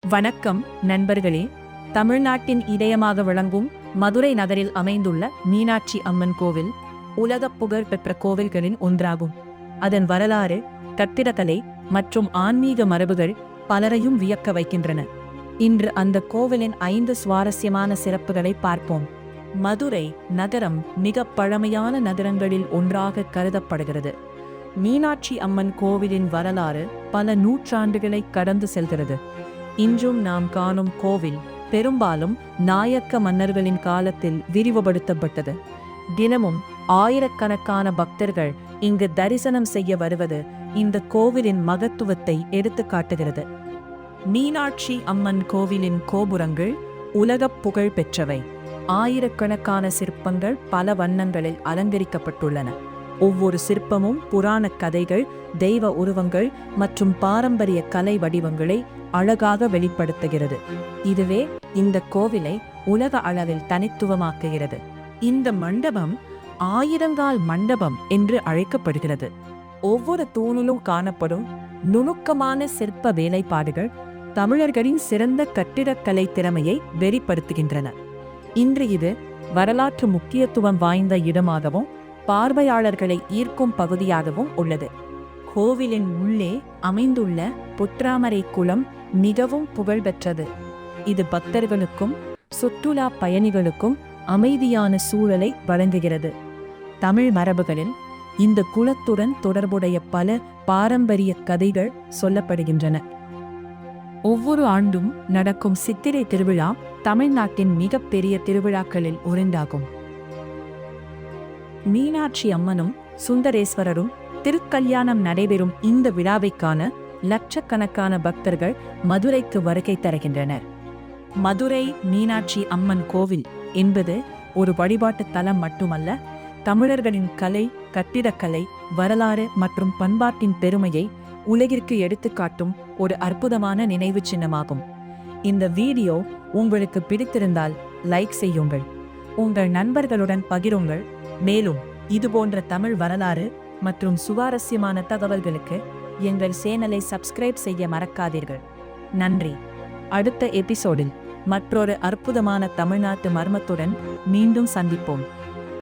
வணக்கம் நண்பர்களே. தமிழ்நாட்டின் இதயமாக விளங்கும் மதுரை நகரில் அமைந்துள்ள மீனாட்சி அம்மன் கோவில் உலகப் புகழ் பெற்ற கோவில்களின் ஒன்றாகும். அதன் வரலாறு, கட்டிடக்கலை மற்றும் ஆன்மீக மரபுகள் பலரையும் வியக்க வைக்கின்றன. இன்று அந்த கோவிலின் 5 சுவாரஸ்யமான சிறப்புகளை பார்ப்போம். மதுரை நகரம் மிக பழமையான நகரங்களில் ஒன்றாக கருதப்படுகிறது. மீனாட்சி அம்மன் கோவிலின் வரலாறு பல நூற்றாண்டுகளை கடந்து செல்கிறது. இன்றும் நாம் காணும் கோவில் பெரும்பாலும் நாயக்க மன்னர்களின் காலத்தில் விரிவுபடுத்தப்பட்டது. தினமும் ஆயிரக்கணக்கான பக்தர்கள் இங்கு தரிசனம் செய்ய வருவது இந்த கோவிலின் மகத்துவத்தை எடுத்துக் காட்டுகிறது. மீனாட்சி அம்மன் கோவிலின் கோபுரங்கள் உலகப் புகழ் பெற்றவை. ஆயிரக்கணக்கான சிற்பங்கள் பல வண்ணங்களில் அலங்கரிக்கப்பட்டுள்ளன. ஒவ்வொரு சிற்பமும் புராண கதைகள், தெய்வ உருவங்கள் மற்றும் பாரம்பரிய கலை வடிவங்களை அழகாக வெளிப்படுத்துகிறது. இதுவே இந்த கோவிலை உலக அளவில் தனித்துவமாக்குகிறது. இந்த மண்டபம் ஆயிரங்கால் மண்டபம் என்று அழைக்கப்படுகிறது. ஒவ்வொரு தூணிலும் காணப்படும் நுணுக்கமான சிற்ப வேலைப்பாடுகள் தமிழர்களின் சிறந்த கட்டிடக்கலை திறமையை வெளிப்படுத்துகின்றன. இன்று இது வரலாற்று முக்கியத்துவம் வாய்ந்த இடமாகவும் பார்வையாளர்களை ஈர்க்கும் பகுதியாகவும் உள்ளது. கோவிலின் உள்ளே அமைந்துள்ள பொற்றாமரை குளம் மிகவும் புகழ்பெற்றது. இது பக்தர்களுக்கும் சுற்றுலா பயணிகளுக்கும் அமைதியான சூழலை வழங்குகிறது. தமிழ் மரபுகளில் இந்த குளத்துடன் தொடர்புடைய பல பாரம்பரிய கதைகள் சொல்லப்படுகின்றன. ஒவ்வொரு ஆண்டும் நடக்கும் சித்திரை திருவிழா தமிழ்நாட்டின் மிகப்பெரிய திருவிழாக்களில் ஒன்றாகும். மீனாட்சி அம்மனும் சுந்தரேஸ்வரரும் திருக்கல்யாணம் நடைபெறும் இந்த விழாவைக்கான லட்சக்கணக்கான பக்தர்கள் மதுரைக்கு வருகை தருகின்றனர். மதுரை மீனாட்சி அம்மன் கோவில் என்பது ஒரு வழிபாட்டு தலம் மட்டுமல்ல, தமிழர்களின் கலை, கட்டிடக்கலை, வரலாறு மற்றும் பண்பாட்டின் பெருமையை உலகிற்கு எடுத்துக்காட்டும் ஒரு அற்புதமான நினைவு சின்னமாகும். இந்த வீடியோ உங்களுக்கு பிடித்திருந்தால் லைக் செய்யுங்கள், உங்கள் நண்பர்களுடன் பகிருங்கள். மேலும் இதுபோன்ற தமிழ் வரலாறு மற்றும் சுவாரஸ்யமான தகவல்களுக்கு எங்கள் சேனலை சப்ஸ்கிரைப் செய்ய மறக்காதீர்கள். நன்றி. அடுத்த எபிசோடில் மற்றொரு அற்புதமான தமிழ்நாட்டு மர்மத்துடன் மீண்டும் சந்திப்போம்.